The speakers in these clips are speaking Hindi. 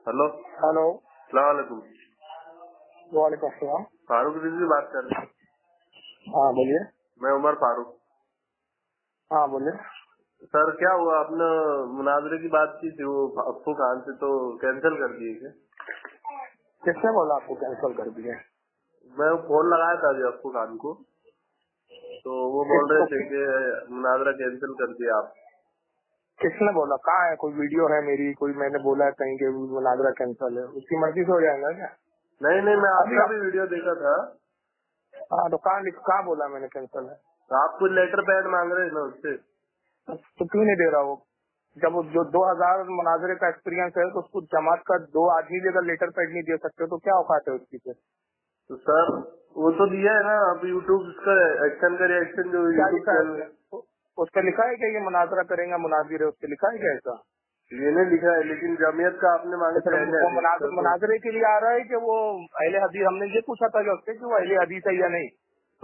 हेलो। हेलो। अस्सलाम वालेकुम। वालेकुम अस्सलाम। फारूक रिजवी बात कर रहे हैं। हाँ बोलिए। मैं उमर फारूक। हाँ बोलिए। सर क्या हुआ, आपने मुनाजरे की बात की थी वो अफ्फू खान से, तो कैंसिल कर दिए क्या? किसने बोला आपको कैंसिल कर दिए? मैं फोन लगाया था अभी अफ्फू खान को, तो वो बोल रहे थे कि मुनाजरा कैंसिल कर दिया आप। किसने बोला? कहाँ है? कोई वीडियो है मेरी? कोई मैंने बोला है कहीं के मुनाजरा कैंसिल है? उसकी मर्जी से हो जाएगा क्या? नहीं नहीं, मैं अभी आपका आप। भी वीडियो देखा था। हाँ तो कहाँ बोला मैंने कैंसिल है? तो आप कुछ लेटर पैड मांग रहे हैं ना उससे। तो क्यों नहीं दे रहा वो? जब वो जो 2000 मुनाजरे का एक्सपीरियंस है तो उसको जमात का 2 आदमी भी अगर लेटर पैड नहीं दे सकते तो क्या औकात है उसकी? फिर तो सर वो तो दिया है ना, अब यूट्यूब का एक्शन का रिएक्शन जो क्या यूट्यूब लिखा है चैनल। उसमें? उस पर लिखा है कि ये मुनाजरा करेंगे, मुनाजिर है, उस पर लिखा है क्या ऐसा? ये नहीं लिखा है, लेकिन जमीयत का आपने मांगे तो फिर थे अहले वो हदीस का, तो मुनाजरे के लिए आ रहा है कि वो अहले हदीस? हमने ये पूछा था कि उससे कि वो अहले हदीस है या नहीं,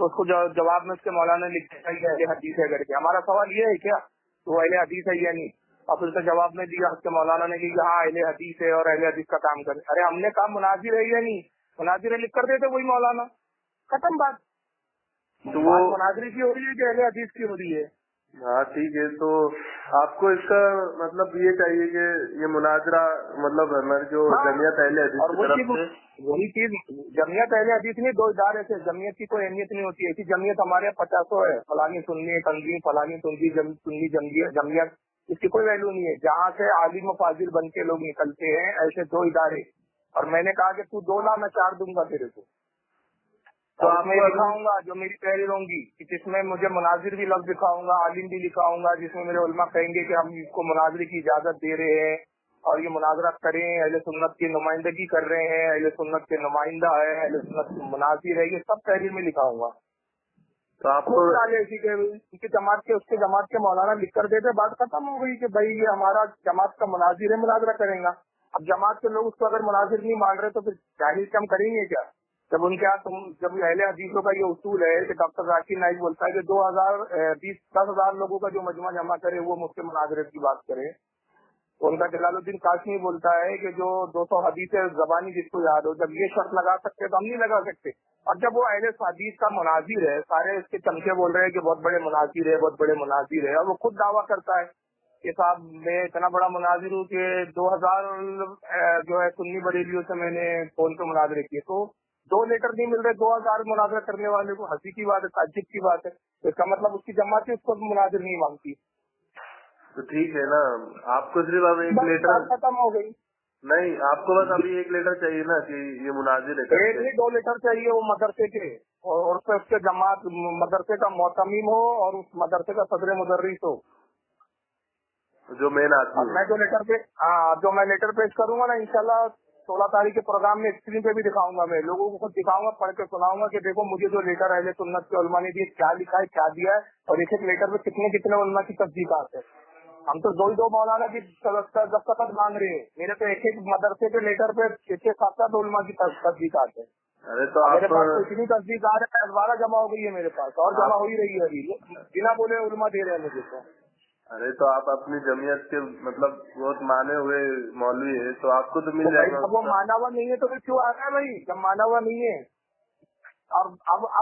तो उसको जवाब में उसके मौलाना ने लिखा है कि अहले हदीस है करके। हमारा सवाल ये है क्या तो अहले हदीस है या नहीं? और फिर उसका जवाब में दिया उसके मौलाना ने कि हाँ अहले हदीस है और अहले हदीस का काम करे। अरे हमने कहा मुनाजिर है या नहीं? मुनाजिर लिख कर देते वही मौलाना, खत्म बात। वो बात मुनाजिर की हो रही है कि अहले हदीस की हो रही है? हाँ ठीक है। तो आपको इसका मतलब ये चाहिए कि ये मुनाजरा मतलब हमारी जो हाँ। जमीयत अहले हदीस और की तरफ से। वही चीज जमीयत अहले हदीस नहीं, 2 इदारे से जमीयत की कोई अहमियत नहीं होती है। ऐसी जमीयत हमारे यहाँ 50 है, फलानी सुन्नी तंजीम, फलानी सुन्नी जमीयत, इसकी कोई वैल्यू नहीं है। जहाँ से आलिम फाजिल बन के लोग निकलते हैं, ऐसे 2 इदारे। और मैंने कहा कि तू 2 ला, मैं 4 दूंगा तेरे को। तो और उसमें आपको अभी लिखाऊंगा जो मेरी तहरीर होंगी कि जिसमें मुझे मुनाजिर भी लफ्ज दिखाऊंगा, आलिम भी लिखाऊंगा, जिसमें मेरे उलमा कहेंगे कि हम इसको मुनाजरे की इजाजत दे रहे हैं और ये मुनाजरा करें, अहले सुन्नत की नुमाइंदगी कर रहे हैं, अहले सुन्नत के नुमाइंदा है, अहले सुन्नत के मुनाजिर है, ये सब तहरीर में लिखाऊंगा। तो आपको खुद डाले इसी के उनकी जमात के, उसके जमात के मौलाना लिख कर देते, बात खत्म हो गई कि भाई ये हमारा जमात का मुनाजिर है, मुनाजरा करेगा। अब जमात के लोग उसको अगर मुनाजिर नहीं मान रहे तो फिर जाहिर से हम करेंगे क्या? जब उनके यहाँ जब अहले हदीसों का ये उसूल है कि डॉक्टर जाकिर नाइक बोलता है कि 10,000 लोगों का जो मजमा जमा करे वो मुझसे मुनाजरे की बात करे, तो उनका जलालुद्दीन काशमी बोलता है कि जो 200 हदीस जबानी जिसको याद हो, जब ये शर्त लगा सकते तो हम नहीं लगा सकते। और जब वो अहले हदीस का मुनाजिर है, सारे उसके चमचे बोल रहे हैं कि बहुत बड़े मुनाजिर है, बहुत बड़े मुनाजिर है, और वो खुद दावा करता है कि साहब मैं इतना बड़ा मुनाजिर हूँ कि 2000 जो है सुन्नी बरेलियों से मैंने फोन पे मुनाजरे किए, तो 2 लेटर नहीं मिल रहे 2000 मुनाजरा करने वाले को। हंसी की बात है, ताज्जुब की बात है। तो इसका मतलब उसकी जमात ही उसको मुनाजिर नहीं मांगती। तो ठीक है ना, आपको सिर्फ अब एक बस लेटर बात खत्म हो गई। नहीं, आपको बस अभी एक लेटर चाहिए ना कि ये मुनाजिर है एक करके। नहीं 2 लेटर चाहिए वो मदरसे के, और उससे उसके जमात मदरसे का मोहतमीम हो और उस मदरसे का सदर मुदर्रिस हो। जो मेन आदमी और हो। मैं जो लेटर पे जो मैं लेटर पेश करूंगा ना इंशाल्लाह 16 तारीख के प्रोग्राम में स्क्रीन पे भी दिखाऊंगा, मैं लोगों को खुद दिखाऊंगा, पढ़ के सुनाऊंगा कि देखो मुझे जो लेटर अहले सुन्नत के उलमा ने दिए क्या लिखा है, क्या दिया है, और एक एक लेटर पे कितने कितने उलमा की तस्दीकात है। हम तो 2 मौलाना की दस्तखत मांग रहे हैं, मेरे तो एक एक मदरसे के लेटर पे 6-7 उलमा की तस्दीकात है। अरे तो और मेरे आप पास तो इतनी तस्दीकात है, 12 जमा हो गई है मेरे पास, और जमा हो आप ही रही है अभी, बिना बोले उलमा दे रहे हैं मुझे तो। अरे तो आप अपनी जमीयत के मतलब बहुत माने हुए मौलवी है, तो आपको तो तो मिल भाई जाएगा जब वो उसका। माना हुआ नहीं है तो फिर क्यों आ रहा है भाई, जब माना हुआ नहीं है? और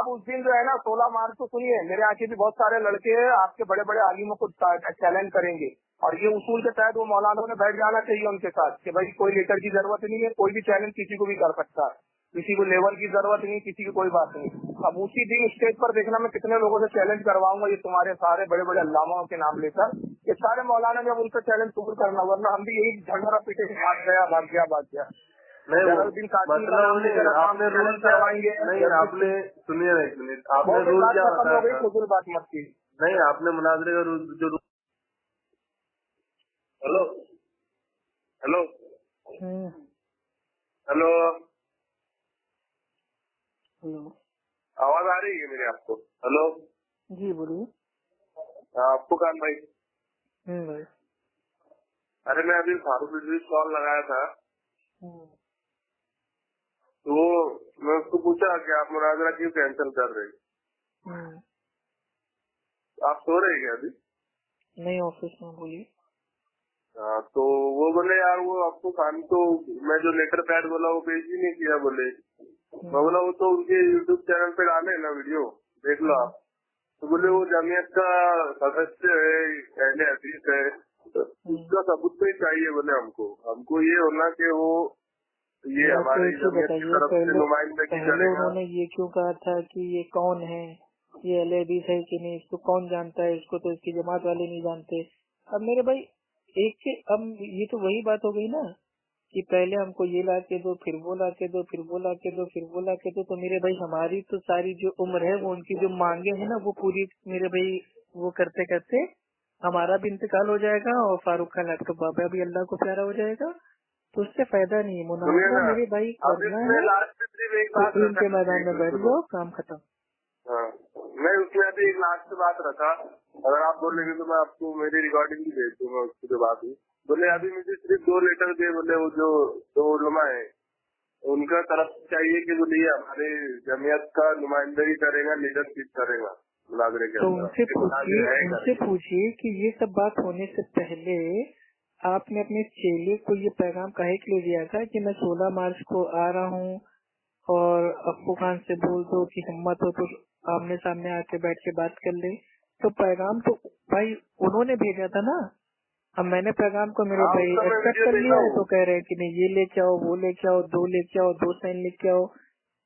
अब उस दिन जो है ना 16 मार्च को, सुनिए मेरे यहाँ के भी बहुत सारे लड़के आपके बड़े बड़े आलिमों को चैलेंज करेंगे, और ये उसूल के तहत वो मौलाना ने बैठ जाना चाहिए उनके साथ कि भाई कोई लेटर की जरूरत नहीं है, कोई भी चैलेंज किसी को भी कर सकता है, किसी को लेवल की जरूरत नहीं, किसी की कोई बात नहीं। अब उसी दिन स्टेज पर देखना मैं कितने लोगों से चैलेंज करवाऊंगा, ये तुम्हारे सारे बड़े बड़े अल्लामाओं के नाम लेकर, ये सारे मौलाना जब उनसे चैलेंज कबूल करना, वरना हम भी यही झगड़ा पीटे भाग गया। नहीं वो जलालुद्दीन कासिमी का मतलब वो नाम नहीं, लेकर हम आपने रूल चैलेंज क्या करवाएंगे। नहीं, आपने सुनिए ना एक मिनट, आपने बहुत एक रूल बात क्या खत्म हो बताया गई, था? फजूल बात मत की। नहीं, आपने मुनाजरे का रूल जो हेलो हेलो हेलो हेलो। आवाज आ रही है मेरी आपको? हेलो। जी बोलिए। हाँ, आपको कान भाई। भाई। अरे मैं अभी फारूक रिजवी कॉल लगाया था, हम्म। तो मैं उसको पूछा कि आप मुनाजरा क्यों कैंसिल कर रहे हैं? हम्म। आप सो रहे हैं क्या अभी? नहीं ऑफिस में, बोलिए। हाँ, तो वो बोले यार वो अफू खान तो मैं जो लेटर पैड बोला वो पेश ही नहीं किया बोले। मैं बोला वो तो उनके यूट्यूब चैनल पे डाले ना वीडियो, देख लो आप। तो बोले वो जमीयत का सदस्य है, पहले हदीस है, तो उसका सबूत तो ही चाहिए बोले हमको ये होना कि वो ये तो हमारे एक चीज जमीयत की बताइए, तरफ से पहले नुमाइंदगी पहले करेगा। उन्होंने ये क्यों कहा था कि ये कौन है, ये अहले हदीस है कि नहीं, इसको कौन जानता है, इसको तो इसकी जमात वाले नहीं जानते। अब मेरे भाई एक के अब ये तो वही बात हो गई ना कि पहले हमको ये ला के दो, फिर वो ला के दो, फिर वो ला के दो, फिर वो ला के दो। तो मेरे भाई हमारी तो सारी जो उम्र है वो उनकी जो मांगे है ना वो पूरी मेरे भाई वो करते करते हमारा भी इंतकाल हो जाएगा और फारूक खान लैपटॉप बाबा भी अल्लाह को प्यारा हो जाएगा। तो उससे फायदा नहीं है, सुनिए मुनाजरा ना, मेरे भाई अब करना इसमें है लास्ट में एक बात सुप्रीम रखा के मैदान में बैठ सुनो। जाओ, काम खत्म। हाँ, मैं उसमें अभी एक लास्ट बात रखा, अगर आप बोलेंगे तो मैं आपको मेरी रिकॉर्डिंग भी भेज दूंगा उसकी जो बात हुई। बोले अभी मुझे सिर्फ 2 लेटर दे, बोले वो जो 2 उलमा है उनका तरफ चाहिए कि बोले ये हमारे जमीयत का नुमाइंदगी करेगा, लीडरशिप करेगा मुनाजरे के तो अंदर। उनसे पूछिए कि ये सब बात होने से पहले आपने अपने चेले को ये पैगाम काहे के लिए दिया था कि मैं 16 मार्च को आ रहा हूँ और अप्पू खान से बोल दो कि हिम्मत हो तो आमने सामने आके बैठ के बात कर ले। तो पैगाम तो भाई उन्होंने भेजा था ना। अब मैंने पैगाम को मेरे हाँ, भाई उसका मैं एक्सेप्ट वीडियो कर देखा लिया है, हूँ। तो कह रहे हैं कि नहीं ये लेके आओ, वो लेके आओ, 2 लेके आओ, 2 साइन लेके आओ।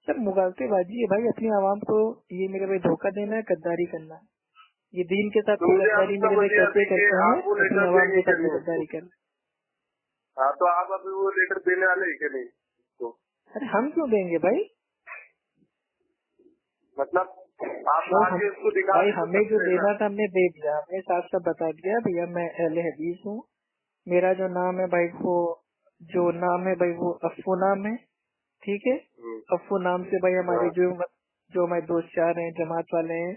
सब मुगालतेबाजी है भाई, अपनी आवाम को ये मेरे भाई धोखा देना है, गद्दारी करना है। ये दीन के साथ तो तो मुझे आप गद्दारी उसका मेरे भाई बोलिए कैसे अभी कि करते हैं, आप वो अपनी लेटर आवाम देंगे के कि साथ भी नहीं गद्दारी उसको? कर। हाँ, तो आप अभी वो लेटर देने वाले हैं कि नहीं उसको? अरे हम क्यों देंगे भाई? मतलब आप तो आगे उसको दिखा भाई भी तो हमें जो सकते हैं ना। देना था हमने दे दिया, हमने साफ साफ बता दिया भैया मैं अहले हदीस हूँ, मेरा जो नाम है भाई वो जो नाम है भाई वो अफू नाम है, ठीक है। अफू नाम से भाई हमारे जो हमारे दोस्त 4 हैं जमात वाले हैं,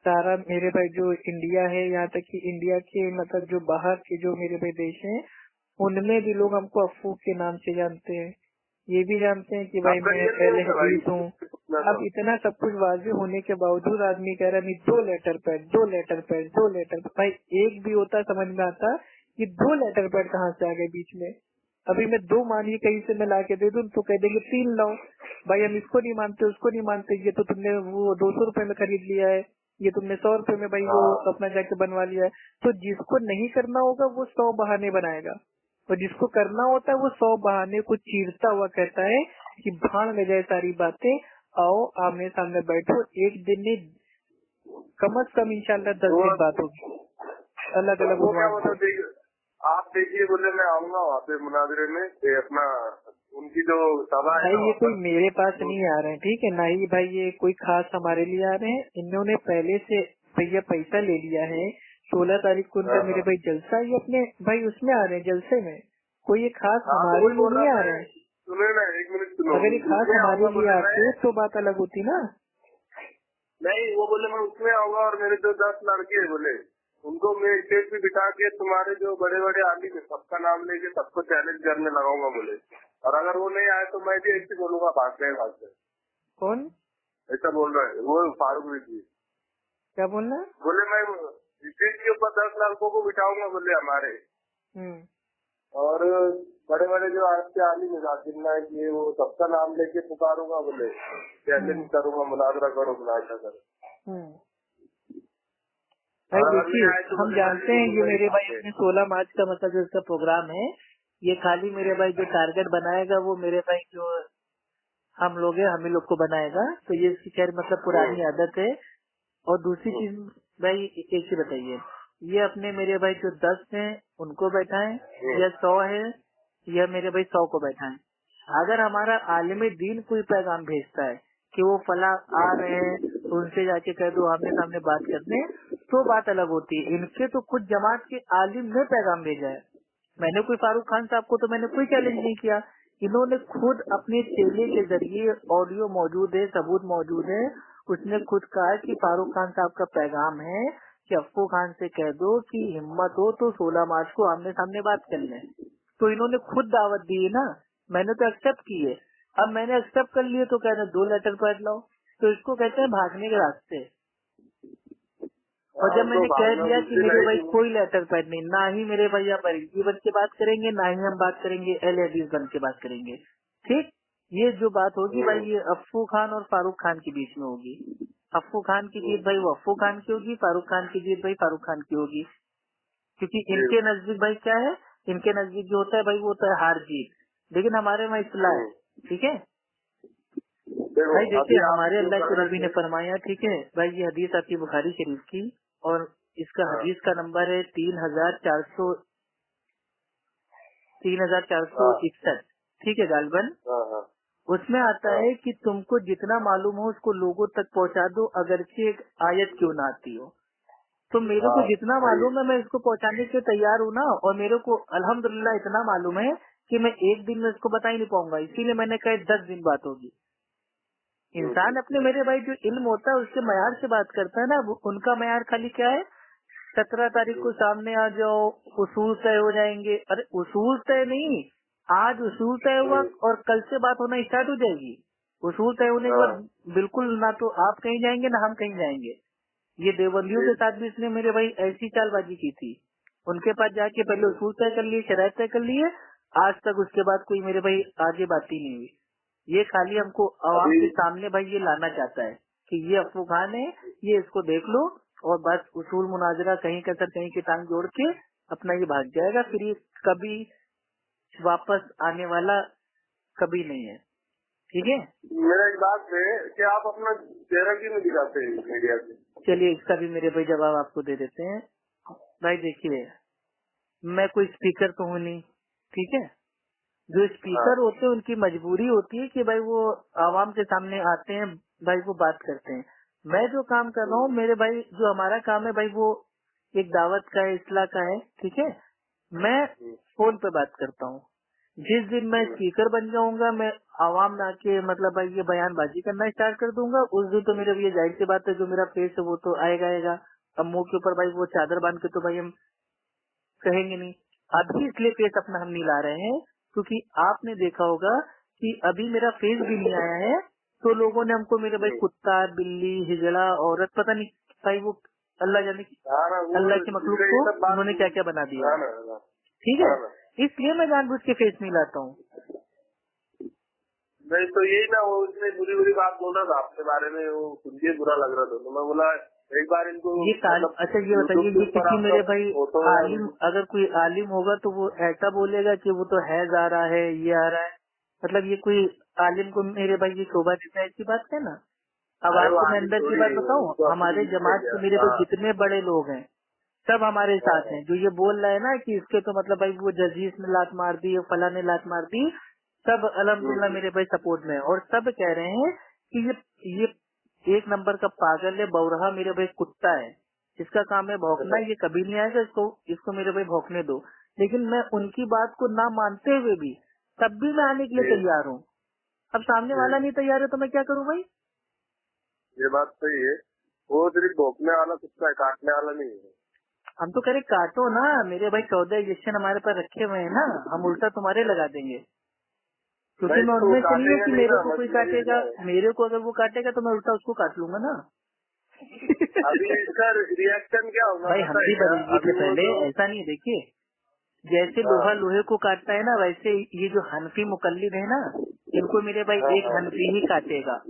सारा मेरे भाई जो इंडिया है, यहाँ तक कि इंडिया के मतलब जो बाहर के जो मेरे भाई देश हैं उनमें भी लोग हमको अफू के नाम से जानते हैं। ये भी जानते हैं कि भाई आपका मैं ये नहीं अहले होगा भाई। हदीस हूँ। अब इतना सब कुछ वाज़ेह होने के बावजूद आदमी कह रहा है नहीं 2 letter pad, 2 letter pad, 2 letter pad. भाई एक भी होता समझ में आता, ये 2 लेटर पैड कहाँ से आ गए बीच में। अभी मैं 2 मानिए कहीं से मैं ला के दे दूं तो कह देंगे 3 लाओ। भाई हम इसको नहीं मानते, उसको नहीं मानते, ये तो तुमने वो 200 रुपए में खरीद लिया है, ये तुमने 100 रुपए में भाई वो अपना जाके बनवा लिया है। तो जिसको नहीं करना होगा वो 100 बहाने बनाएगा, और जिसको करना होता है वो 100 बहाने को चीरता हुआ कहता है कि भाड़ में जाए सारी बातें, आओ आमने सामने बैठो, एक दिन में कम से कम इंशाल्लाह 10 दिन बात होगी अलग अलग वो क्या उन्वान मतलब से। आप देखिए, बोले मैं आऊंगा वहाँ पे मुनाजरे में, ये अपना उनकी जो सभा है भाई ना ये वहाँ कोई पर। मेरे पास नहीं आ रहे हैं, ठीक है ना, ही भाई ये कोई खास हमारे लिए आ रहे हैं। इन्होंने पहले से भैया पैसा ले लिया है, 16 तारीख को उनका मेरे भाई जलसा, ये अपने भाई उसमें आ रहे हैं जलसे में, कोई ये खास हाँ, तो हमारे वही लिए बोल नहीं रहा आ मैं। रहे हैं। सुनो ना, 1 मिनट सुनो। अगर ये खास उसमें हमारे आऊंगा लिए बोले मैं, आते तो बात अलग होती ना। नहीं वो बोले मैं उसमें आऊंगा और मेरे जो 10 लड़के हैं बोले उनको मैं स्टेज पे बिठा के तुम्हारे जो बड़े बड़े आदमी है सबका नाम लेके सबको चैलेंज करने लगाऊंगा बोले। और अगर वो नहीं आए तो मैं भी ऐसे बोलूंगा भाग गए। कौन ऐसा बोल रहा है वो फारूक जी। क्या बोलना? बोले मैं स्टेज के ऊपर 10 लड़कों को बिठाऊंगा बोले हमारे, और बड़े बड़े जो आपके आली मुजाकिर ना कि वो सबका नाम लेके पुकारूंगा बोले, चैलेंज करूंगा, मुनाजरा करो, मुनाजरा करो। भाई और अगर नहीं देखिए आए तो हम बोले जानते हैं ये मेरे भाई अपने 16 मार्च का मतलब जो इसका प्रोग्राम है, ये खाली मेरे भाई जो टारगेट बनाएगा वो मेरे भाई जो हम लोग हैं हम ही लोग को बनाएगा। तो ये इसकी खैर मतलब पुरानी आदत है। और दूसरी चीज भाई एक चीज बताइए, ये अपने मेरे भाई जो 10 हैं उनको बैठाएं या 100 है या मेरे भाई 100 को बैठाएं। अगर हमारा आलिम दीन कोई पैगाम भेजता है कि वो फला आ रहे हैं तो उनसे जाके कह दो आमने सामने बात करने, तो बात अलग होती है। इनके तो खुद जमात के आलिम ने पैगाम भेजा है। मैंने कोई फारूक खान साहब को तो मैंने कोई चैलेंज नहीं किया, इन्होंने खुद अपने चेले के जरिए ऑडियो मौजूद है, सबूत मौजूद है, उसने खुद कहा कि फारूक खान साहब का पैगाम है कि अफ्फू खान से कह दो कि हिम्मत हो तो 16 मार्च को आमने सामने बात कर लें। तो इन्होंने खुद दावत दी है ना, मैंने तो एक्सेप्ट की है। अब मैंने एक्सेप्ट कर लिए तो कह रहे 2 लेटर पैड लाओ, तो इसको कहते हैं भागने के रास्ते। और जब मैंने कह दिया कि मेरे भाई तो कोई लेटर पैड नहीं, ना ही मेरे भाई आप अरेंजी बन के बात करेंगे, ना ही हम बात करेंगे एल हदीस बन के बात करेंगे। ठीक, ये जो बात होगी भाई ये अफ्फू खान और फारूक खान के बीच में होगी। अफ्फू खान की जीत भाई वो अफ्फू खान की होगी, फारूक खान की जीत भाई फारूक खान की होगी। क्योंकि इनके नजदीक भाई क्या है, इनके नजदीक जो होता है भाई वो होता है हार जीत, लेकिन हमारे में इस्लाह है। ठीक है भाई, देखिए हमारे अल्लाह के नबी ने फरमाया, ठीक है भाई, ये हदीस आपकी बुखारी शरीफ की और इसका हदीस का नंबर है 3461। ठीक है गालबन, उसमें आता है कि तुमको जितना मालूम हो उसको लोगों तक पहुंचा दो, अगरचे एक आयत क्यों ना आती हो। तो मेरे को जितना मालूम है मैं इसको पहुंचाने के तैयार हूँ ना, और मेरे को अल्हम्दुलिल्लाह इतना मालूम है कि मैं एक दिन में इसको बता ही नहीं पाऊंगा, इसीलिए मैंने कहा 10 दिन बात होगी। इंसान अपने मेरे भाई जो इल्म होता है उसके मयार से बात करता है ना, उनका मयार खाली क्या है, 17 तारीख को सामने आ जाओ, उसूल तय हो जाएंगे। अरे उसूल तय नहीं, आज उसूल तय हुआ और कल से बात होना स्टार्ट हो जाएगी। उसूल तय होने के बाद बिल्कुल ना तो आप कहीं जाएंगे ना हम कहीं जाएंगे। ये देवबंदियों के साथ भी इसने मेरे भाई ऐसी चालबाजी की थी, उनके पास जाके पहले उसूल तय कर लिए, शरायत तय कर लिए, आज तक उसके बाद कोई मेरे भाई आगे बात ही नहीं हुई। ये खाली हमको आवाम के सामने भाई ये लाना चाहता है कि ये अफू खान है, ये इसको देख लो, और बस उसूल मुनाजरा कहीं का सर कहीं की टांग जोड़ के अपना ये भाग जाएगा, फिर ये कभी वापस आने वाला कभी नहीं है। ठीक है, मेरा एक बात है कि आप अपना चेहरा क्यों नहीं दिखाते मीडिया से? चलिए इसका भी मेरे भाई जवाब आपको दे देते हैं। भाई देखिए, मैं कोई स्पीकर तो हूँ नहीं, ठीक है, जो स्पीकर होते हैं उनकी मजबूरी होती है कि भाई वो आवाम के सामने आते हैं, भाई वो बात करते हैं। मैं जो काम कर रहा हूँ मेरे भाई, जो हमारा काम है भाई वो एक दावत का है, इस्लाह का है। ठीक है, मैं फोन पे बात करता हूँ। जिस दिन मैं स्पीकर बन जाऊंगा, मैं आवाम में आके मतलब भाई ये बयानबाजी करना स्टार्ट कर दूंगा, उस दिन तो मेरे ये जाहिर सी बात है जो मेरा फेस है वो तो आएगा। अब मुंह के ऊपर भाई वो चादर बांध के तो भाई हम कहेंगे नहीं। अभी इसलिए फेस अपना हम नहीं ला रहे हैं क्योंकि आपने देखा होगा कि अभी मेरा फेस भी नहीं आया है, तो लोगों ने हमको मेरे भाई कुत्ता, बिल्ली, हिजड़ा, औरत, पता नहीं भाई वो अल्लाह जाने की, अल्लाह के मखलूक को उन्होंने क्या क्या बना दिया। ठीक है, इसलिए मैं जानबूझ के फेस नहीं लाता हूँ। नहीं तो यही ना, वो उसने बुरी बात बोल रहा था आपके बारे में, वो सुन के बुरा लग रहा था, तो मैं बोला एक बार इनको ये अच्छा ये बताइए, ये किसी मेरे भाई आलिम, अगर कोई आलिम होगा तो वो ऐसा बोलेगा कि वो तो हैज आ रहा है, ये आ रहा है, मतलब ये कोई आलिम को मेरे भाई ये शोभा देता है, ऐसी बात है ना। अब आपको मैं अंदर की बात बताऊं, हमारे जमात के मेरे को जितने बड़े लोग हैं सब हमारे साथ हैं। जो ये बोल रहा है ना कि इसके तो मतलब भाई वो जजीज ने लात मार दी, फला ने लात मार दी, सब अल्हम्दुलिल्लाह मेरे भाई सपोर्ट में है, और सब कह रहे हैं कि ये एक नंबर का पागल है, बौरहा मेरे भाई कुत्ता है, इसका काम है भौंकना, ये कभी नहीं आएगा, इसको मेरे भाई भौंकने दो। लेकिन मैं उनकी बात को ना मानते हुए भी तब भी मैं आने के लिए तैयार हूँ। अब सामने वाला नहीं तैयार है तो मैं क्या करूँ भाई? ये बात सही है, वो सिर्फ भौंकने वाला कुत्ता है, काटने वाला नहीं है। हम तो कह रहे काटो ना मेरे भाई, 14 इंजेक्शन हमारे पास रखे हुए हैं ना, हम उल्टा तुम्हारे लगा देंगे, क्योंकि मैं उनमें से नहीं हूँ कि मेरे को कोई काटेगा, मेरे को अगर वो काटेगा तो मैं उल्टा उसको काट लूंगा ना। अभी इसका रिएक्शन क्या होगा भाई हम भी बदलने से पहले ऐसा नहीं, देखिए जैसे लोहा लोहे को काटता है ना, वैसे ये जो हनफी मुकल्लिद है ना, इनको मेरे भाई एक हनफी ही काटेगा।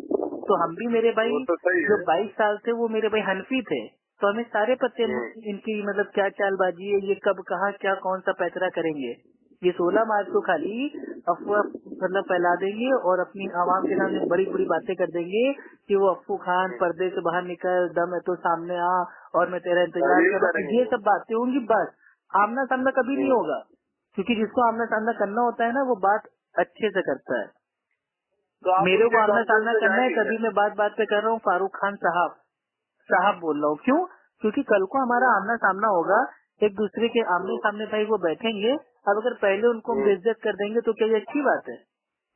तो हम भी मेरे भाई जो 22 साल थे वो मेरे भाई हनफी थे, तो हमें सारे पत्ते इनकी मतलब क्या चालबाजी है, ये कब कहाँ क्या कौन सा पैतरा करेंगे। ये 16 मार्च को खाली अफवाह मतलब फैला देंगे और अपनी आवाम के सामने बड़ी बड़ी बातें कर देंगे कि वो अफू खान पर्दे से बाहर निकल, दम है तो सामने आ और मैं तेरा इंतजार कर रहा हूँ, ये सब बातें होंगी। बस आमना सामना कभी नहीं होगा, क्योंकि जिसको आमना सामना करना होता है ना वो बात अच्छे से करता है। तो मेरे को आमना सामना करना है, तभी मैं बात बात पे कर रहा हूँ फारूक खान साहब बोल रहा हूँ। क्यों? क्योंकि कल को हमारा आमना सामना होगा, एक दूसरे के आमने सामने भाई वो बैठेंगे। अब अगर पहले उनको हम बेइज्जत कर देंगे तो क्या ये अच्छी बात है?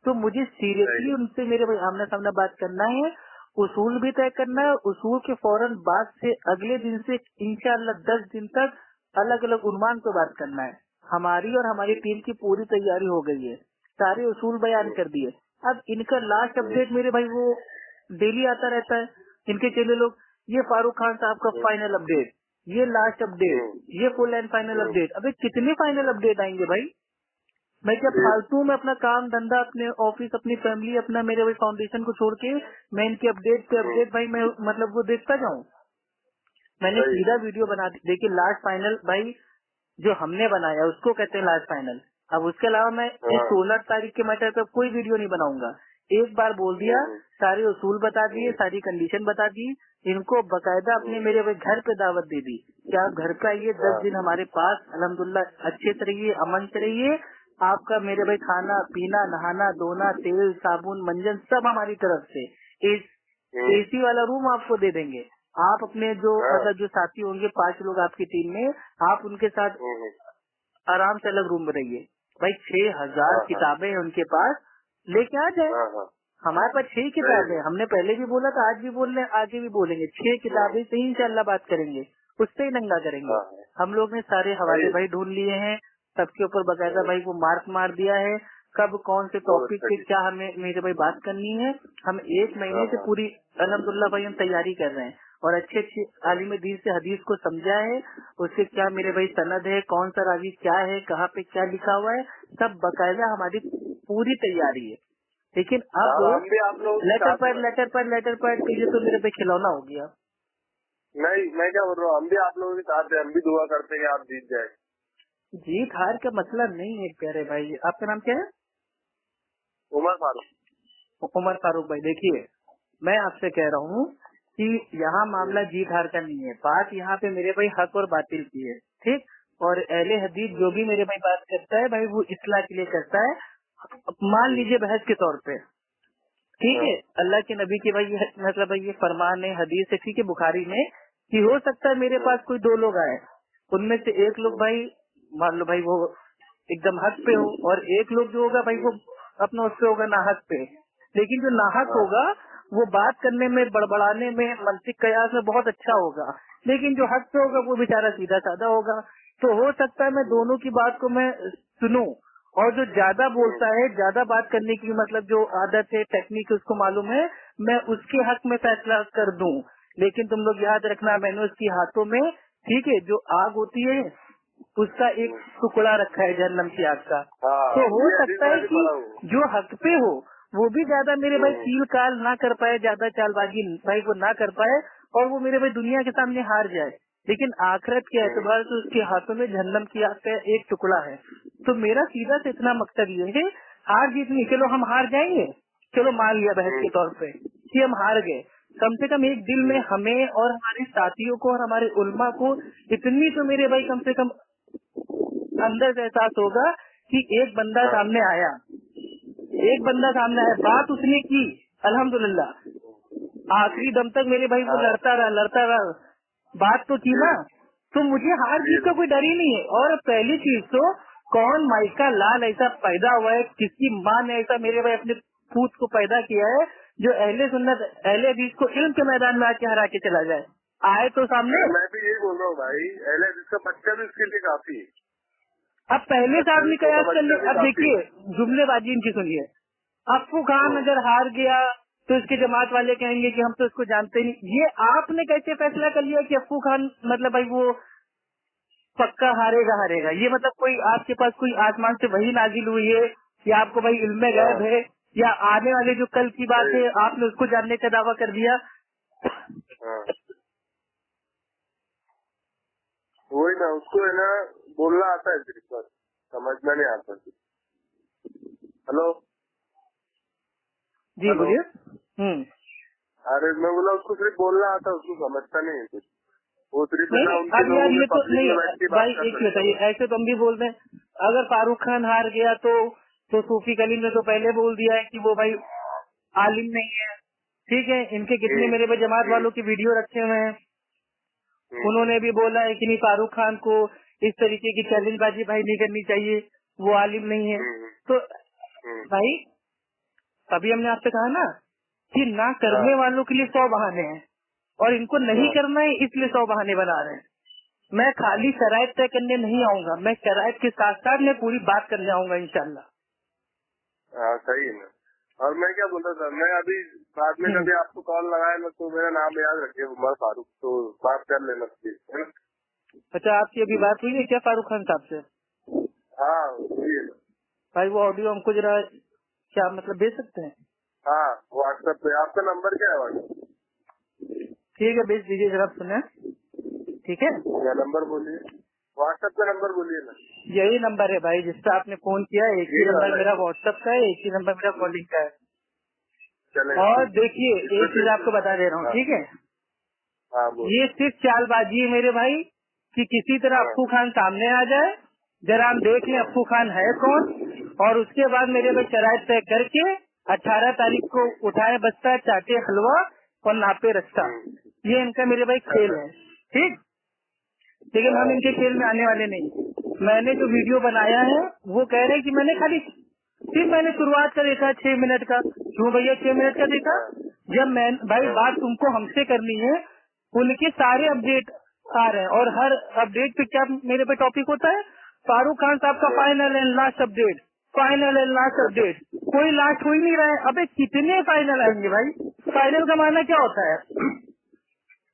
तो मुझे सीरियसली उनसे मेरे भाई आमना सामना बात करना है, उसूल भी तय करना है। उसूल के फौरन बाद से अगले दिन से इंशाअल्लाह 10 दिन तक अलग अलग उन्वान पे बात करना है। हमारी और हमारी टीम की पूरी तैयारी हो गई है, सारे उसूल बयान कर दिए। अब इनका लास्ट अपडेट मेरे भाई वो डेली आता रहता है, इनके चेले लोग, ये फारूक खान साहब का फाइनल अपडेट, ये लास्ट अपडेट, ये फुल एंड फाइनल अपडेट। अबे कितने फाइनल अपडेट आएंगे भाई? मैं क्या फालतू में अपना काम धंधा, अपने ऑफिस, अपनी फैमिली, अपना मेरे भाई फाउंडेशन को छोड़ के मैं इनके अपडेट पे अपडेट भाई मैं मतलब वो देखता जाऊं? मैंने सीधा वीडियो बना दी। देखिए लास्ट फाइनल भाई जो हमने बनाया उसको कहते हैं लास्ट फाइनल। अब उसके अलावा मैं इस 16 तारीख के मैटर पे कोई वीडियो नहीं बनाऊंगा। एक बार बोल दिया, सारे उसूल बता दिए, सारी कंडीशन बता दी, इनको बकायदा अपने मेरे भाई घर पे दावत दे दी कि आप घर पे आइए, 10 दिन हमारे पास अल्हम्दुलिल्लाह अच्छे से रहिए, अमन से रहिए। आपका मेरे भाई खाना पीना, नहाना धोना, तेल साबुन मंजन सब हमारी तरफ से। एसी वाला रूम आपको दे देंगे। आप अपने जो मतलब जो साथी होंगे 5 लोग आपकी टीम में, आप उनके साथ आराम से अलग रूम में रहिए। भाई 6000 किताबें हैं उनके पास, लेके आ जाए। हमारे पास 6 किताबें, हमने पहले भी बोला था, आज भी बोल रहे हैं, आगे भी बोलेंगे। 6 किताबें से ही इंशाल्लाह बात करेंगे, उससे ही नंगा करेंगे। हम लोग ने सारे हवाले भाई ढूंढ लिए हैं, सबके ऊपर बकायदा भाई वो मार्क मार दिया है, कब कौन से टॉपिक पे क्या हमें मेरे भाई बात करनी है। हम 1 महीने से पूरी अल्हम्दुलिल्लाह भाई हम तैयारी कर रहे हैं और अच्छे अच्छे आलिम दीन से हदीस को समझा है, उसके क्या मेरे भाई सनद है, कौन सा रावी क्या है, कहाँ पे क्या लिखा हुआ है, सब बकायदा हमारी पूरी तैयारी है। लेकिन अब लेटर पर तो ये तो मेरे पे खिलौना हो गया। नहीं, मैं क्या बोल रहा हूँ, हम भी आप लोगों के साथ हैं, हम भी दुआ करते हैं कि आप जीत जाए। जीत हार का मसला नहीं है प्यारे भाई। आपका नाम क्या है? उमर फारूक। उमर फारूक भाई, देखिए मैं आपसे कह रहा हूँ कि यहाँ मामला जीत हार का नहीं है। बात यहाँ पे मेरे भाई हक और बातिल की है, ठीक। और अहले हदीस जो भी मेरे भाई बात करता है भाई वो इस्लाह के लिए करता है। मान लीजिए बहस के तौर पे, ठीक है, अल्लाह के नबी के भाई मतलब भाई ये फरमान है, हदीस है, ठीक है, बुखारी में कि हो सकता है मेरे पास कोई 2 लोग आए, उनमें से एक लोग भाई मान लो भाई वो एकदम हक पे हो और एक लोग जो होगा भाई वो अपना उससे होगा नाहक पे। लेकिन जो नाहक होगा वो बात करने में, बड़बड़ाने में, मानसिक कयास में बहुत अच्छा होगा, लेकिन जो हक पे होगा वो बेचारा सीधा साधा होगा। तो हो सकता है मैं दोनों की बात को मैं सुनूं, और जो ज्यादा बोलता है, ज्यादा बात करने की मतलब जो आदत है, टेक्निक उसको मालूम है, मैं उसके हक में फैसला कर दूं। लेकिन तुम लोग याद रखना, मैंने उसके हाथों में, ठीक है, जो आग होती है उसका एक टुकड़ा रखा है जहन्नम की आग का। तो हो सकता है कि जो हक पे हो वो भी ज्यादा मेरे भाई कील काल ना कर पाए, ज्यादा चालबाजी भाई वो ना कर पाए, और वो मेरे भाई दुनिया के सामने हार जाए, लेकिन आखिरत के एतबार से उसके हाथों में जहन्नम की आग का एक टुकड़ा है। तो मेरा सीधा से इतना मकसद ये है, हार जीत नहीं, चलो हम हार जाएंगे, चलो मान लिया बहस के तौर पे कि हम हार गए, कम से कम एक दिल में हमें और हमारे साथियों को और हमारे उल्मा को इतनी तो मेरे भाई कम से कम अंदर से एहसास होगा कि एक बंदा सामने आया, बात उसने की, अल्हम्दुलिल्लाह आखिरी दम तक मेरे भाई वो लड़ता रहा, बात तो की ना। तो मुझे हार जीत का कोई डर ही नहीं है। और पहली चीज तो कौन माइका लाल ऐसा पैदा हुआ है, किसकी माँ ने ऐसा मेरे भाई अपने पूत को पैदा किया है जो अहले सुन्नत अहले हदीस को इल्म के मैदान में आके हरा के चला जाए? आए तो सामने। मैं भी यही बोल रहा हूँ भाई, अहले हदीस का बच्चा भी उसके लिए काफी है। अब पहले से आदमी कयास कर ले। अब देखिए जुमलेबाजी इनकी सुनिए, अफू खान अगर हार गया तो इसके जमात वाले कहेंगे कि हम तो इसको जानते नहीं। ये आपने कैसे फैसला कर लिया कि अफू खान मतलब भाई वो पक्का हारेगा? ये मतलब कोई आपके पास कोई आसमान से वही नाजिल हुई है या आपको भाई इल्म गैब है, या आने वाले जो कल की बात है आपने उसको जानने का दावा कर दिया? वही ना, उसको है ना बोलना आता है, सिर्फ बस समझना नहीं आता। हेलो जी बोलिए। अरे मैं बोला उसको सिर्फ बोलना आता है, उसको समझता नहीं है कुछ। वो सिर्फ नहीं, अब यार ये तो नहीं भाई, एक बताइए, ऐसे तो हम भी बोल रहे हैं अगर फारूक खान हार गया तो सूफी कलीम ने तो पहले बोल दिया है कि वो भाई आलिम नहीं है, ठीक है। इनके कितने मेरे भाई जमात वालों की वीडियो रखे हुए हैं, उन्होंने भी बोला है कि नहीं फारूक खान को इस तरीके की चैलेंजबाजी भाई नहीं करनी चाहिए, वो आलिम नहीं है। तो भाई अभी हमने आपसे कहा ना कि ना करने वालों के लिए 100 बहाने हैं, और इनको नहीं करना है इसलिए 100 बहाने बना रहे हैं। मैं खाली शराइत तय करने नहीं आऊंगा, मैं शराइत के साथ साथ मैं पूरी बात करने आऊंगा इंशाल्लाह। हाँ सही है ना। और मैं क्या बोलता था, मैं अभी बाद में कभी आपको कॉल लगाया ना तो मेरा नाम याद रखिए, उमर फारूक, तो बात कर लेना प्लीज, है ना। अच्छा, आपकी अभी बात हुई है क्या फारूक खान साहब से? हाँ ये भाई वो ऑडियो हमको जरा क्या मतलब भेज सकते हैं? हाँ व्हाट्सएप पे। आपका नंबर क्या है व्हाट्सएप? ठीक है, भेज दीजिए जरा, सुने। ठीक है, क्या नंबर बोलिए, व्हाट्सएप का नंबर बोलिए ना। यही नंबर है भाई जिससे आपने फोन किया। एक ही यही नंबर वाला है। मेरा व्हाट्सएप का है, एक ही नंबर मेरा कॉलिंग का है। चलेगा। और देखिए इसमें एक चीज से- आपको बता दे रहा हूँ, हाँ, ठीक है? हाँ बोल। ये सिर्फ चालबाजी है मेरे भाई, कि किसी तरह हाँ, अप्पू खान सामने आ जाए, जरा हम देख लें अप्पू खान है कौन, और उसके बाद मेरे भाई शराइत तय करके 18 तारीख को उठाए बस्ता, चाटे हलवा और नापे रस्ता। ये इनका मेरे भाई खेल है, ठीक? लेकिन हम इनके खेल में आने वाले नहीं। मैंने जो वीडियो बनाया है वो कह रहे हैं कि मैंने खाली सिर्फ मैंने शुरुआत का देखा 6 मिनट का। क्यों भैया 6 मिनट का देखा? जब मैं भाई बात तुमको हमसे करनी है, उनके सारे अपडेट आ रहे हैं और हर अपडेट पे क्या मेरे पे टॉपिक होता है? फारूक खान साहब का final and last update, final and last update. कोई लास्ट हो ही नहीं रहा है। अबे कितने फाइनल आएंगे भाई? फाइनल का माना क्या होता है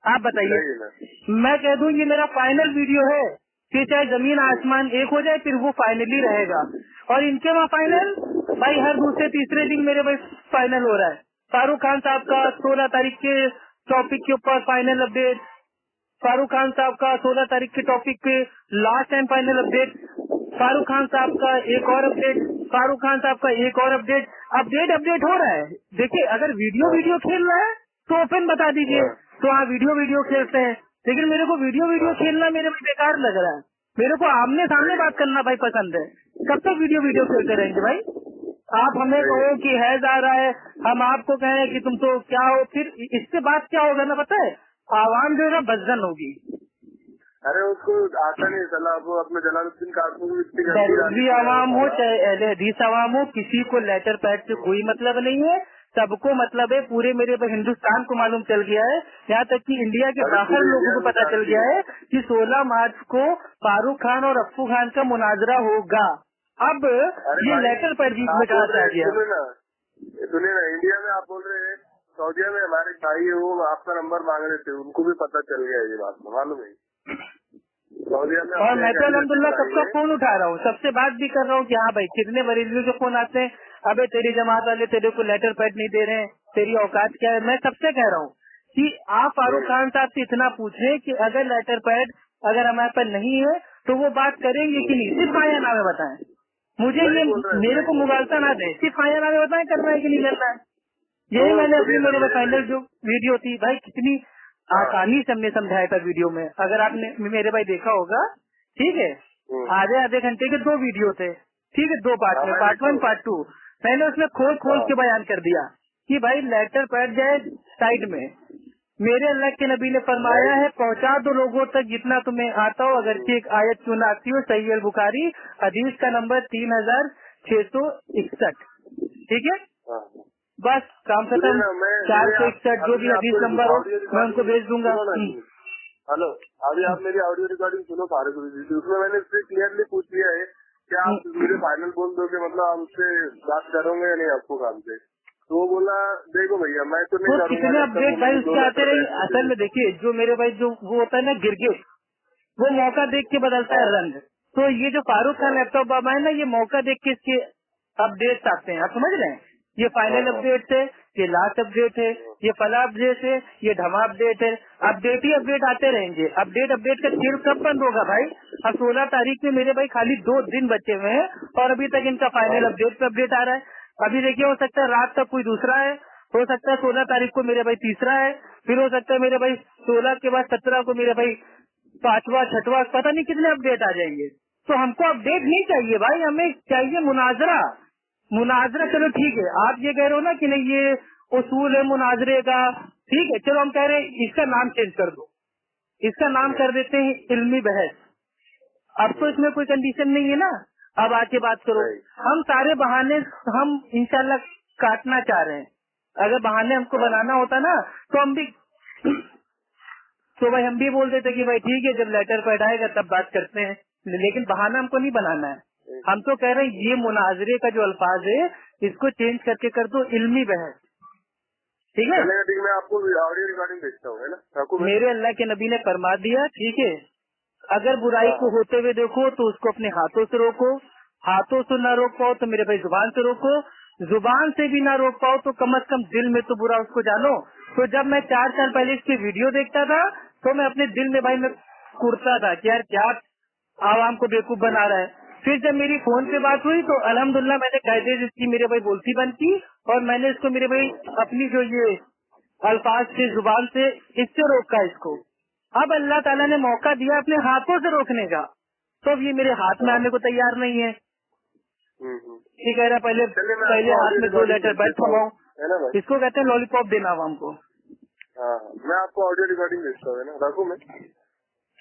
आप बताइए? सही है ना। मैं कह दूं ये मेरा फाइनल वीडियो है, फिर चाहे जमीन आसमान एक हो जाए, फिर वो फाइनली रहेगा। और इनके वहाँ फाइनल भाई हर दूसरे तीसरे दिन मेरे भाई फाइनल हो रहा है। फारूक खान साहब का 16 तारीख के टॉपिक के ऊपर फाइनल अपडेट, फारूक खान साहब का 16 तारीख के टॉपिक पे last and final update, Farooq Khan साहब का एक और अपडेट, फारूक खान साहब का एक और अपडेट, अपडेट हो रहा है। देखिए अगर वीडियो खेल रहा है तो ओपन बता दीजिए, तो हाँ वीडियो खेलते हैं। लेकिन मेरे को वीडियो खेलना मेरे को बेकार लग रहा है। मेरे को आमने सामने बात करना भाई पसंद है। कब तक वीडियो खेलते रहेंगे भाई? आप हमें कहो कि हैज आ रहा है, हम आपको कहें कि तुम तो क्या हो, फिर इससे बात क्या होगा ना पता है? आवाम जो है ना बजन होगी। अरे उसको आता नहीं सलाह, वो अपने जलालुद्दीन कासमी को इतनी गंदी दरिद्री आवाम हो चाहे अहले हदीस आवाम हो, किसी को लेटर पैड से कोई मतलब नहीं है। सबको मतलब है, पूरे मेरे हिंदुस्तान को मालूम चल गया है, यहाँ तक कि इंडिया के बाहर लोगों को पता चल गया है कि 16 मार्च को फारूक खान और अप्पू खान का मुनाजरा होगा। अब ये लेटर पैड बीच में कहाँ से आ गया? सुनिए ना, इंडिया में आप बोल रहे हैं, सऊदिया में हमारे भाई है वो आपका नंबर मांग रहे थे, उनको भी पता चल गया ये बात, मालूम है? सऊदिया में और मैं तो अल्हम्दुलिल्लाह सबका फोन उठा रहा हूँ, सबसे बात भी कर रहा हूँ कि हाँ भाई कितने बरेलियों के फोन आते हैं, अबे तेरी जमात वाले तेरे को लेटर पैड नहीं दे रहे हैं, तेरी औकात क्या है। मैं सबसे कह रहा हूँ कि आप फारूक खान साहब से इतना पूछें कि अगर लेटर पैड अगर हमारे पास नहीं है तो वो बात करेंगे कि नहीं, सिर्फ आया नामे बताएं। मुझे ये मेरे को मुगालता ना दे, सिर्फ आया नामे बताएं करना है कि नहीं करना है। यही मैंने अपनी मेरे फाइनल जो वीडियो थी भाई, कितनी आसानी से हमने समझाया था वीडियो में। अगर आपने मेरे भाई देखा होगा, ठीक है, आधे घंटे के 2 वीडियो थे, ठीक है, 2 पार्ट में, पार्ट 1 पार्ट 2। मैंने उसमें खोल के बयान कर दिया कि भाई लेटर पैड जाए साइड में। मेरे अल्लाह के नबी ने फरमाया है पहुंचा दो लोगों तक जितना तुम्हें आता हो, अगर की एक आयत क्यों ना आती हो। सही अल बुखारी हदीस का नंबर 3661, ठीक है, बस काम खत्म। 461 जो भी हदीस नंबर हो मैं उनको भेज दूंगा। हेलो, अभी आप मेरी ऑडियो रिकॉर्डिंग सुनो फारूक जी, उसमें मैंने उससे क्लियरली पूछ लिया है कि आप मुझे फाइनल बोल दोगे, मतलब आप उससे बात करोगे या नहीं आपको काम से? तो वो बोला देखो भैया मैं तो नहीं करूँगा। कितने अपडेट भाई उसके आते रहे। असल में देखिए जो मेरे भाई जो वो होता है ना गिरगिट, वो मौका देख के बदलता है रंग। तो ये जो फारूक खान लैपटॉप बाबा है ना, ये मौका देख के इसके अपडेट आते हैं। आप समझ रहे हैं? ये फाइनल अपडेट है, ये लास्ट अपडेट है, ये फला अपडेट है, ये धमा अपडेट है। अपडेट ही अपडेट आते रहेंगे। अपडेट का खेल कब बंद होगा भाई? अब 16 तारीख में मेरे भाई खाली 2 दिन बचे हुए हैं और अभी तक इनका फाइनल अपडेट पे अपडेट आ रहा है। अभी देखिए हो सकता है रात तक कोई दूसरा है, हो सकता है 16 तारीख को मेरे भाई तीसरा है, फिर हो सकता है मेरे भाई 16 के बाद 17 को मेरे भाई 5वां 6वां, पता नहीं कितने अपडेट आ जाएंगे। तो हमको अपडेट नहीं चाहिए भाई, हमें चाहिए मुनाजरा। चलो ठीक है, आप ये कह रहे हो ना कि नहीं ये उसूल है मुनाजरे का, ठीक है, चलो हम कह रहे हैं इसका नाम चेंज कर दो, इसका नाम कर देते हैं इल्मी बहस। अब तो इसमें कोई कंडीशन नहीं है ना, अब आके बात करो। हम सारे बहाने हम इंशाल्लाह काटना चाह रहे हैं। अगर बहाने हमको बनाना होता ना तो हम भी तो भाई हम भी बोल देते कि भाई ठीक है जब लेटर पैड आएगा तब बात करते हैं, लेकिन बहाना हमको नहीं बनाना है। हम तो कह रहे हैं ये मुनाजरे का जो अल्फाज है इसको चेंज करके कर दो इल्मी बहस, ठीक है। मैं आपको ऑडियो रिकॉर्डिंग भेजता हूँ, है ना? मेरे अल्लाह के नबी ने फरमा दिया, ठीक है, अगर बुराई को होते हुए देखो तो उसको अपने हाथों से रोको, हाथों से ना रोक पाओ तो मेरे भाई जुबान से रोको, जुबान से भी ना रोक पाओ तो कम से कम दिल में तो बुरा उसको जानो। तो जब मैं 4 साल पहले इसकी वीडियो देखता था तो मैं अपने दिल में भाई मैं कुड़ता था कि यार क्या आवाम को बेवकूफ बना रहा है। फिर जब मेरी फोन पे बात हुई तो अल्हम्दुलिल्लाह मैंने कायदे से इसकी मेरे भाई बोलती बंद की और मैंने इसको मेरे भाई अपनी जो ये अल्फाज से जुबान से इससे रोका इसको। अब अल्लाह ताला ने मौका दिया अपने हाथों से रोकने का, तो अब ये मेरे हाथ में आने को तैयार नहीं है। ये कह रहा पहले चलिए, मैं पहले आपको हाथ में 2 ऑडियो लेटर रिकॉर्डिंग बैठ भेजता हूँ, छुपाऊं, है ना भाई? इसको कहते हैं लॉलीपॉप देना आवाम को। हाँ, मैं आपको ऑडियो रिकॉर्डिंग भेजता हूँ, है ना? रखूँ मैं?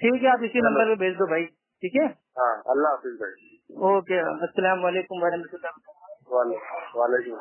ठीक है, आप इसी हेलो। नंबर पे भेज दो भाई, ठीक है? हाँ, अल्लाह हाफिज भाई। ओके, अस्सलाम वालेकुम वरहमतुल्लाह। वालेकुम।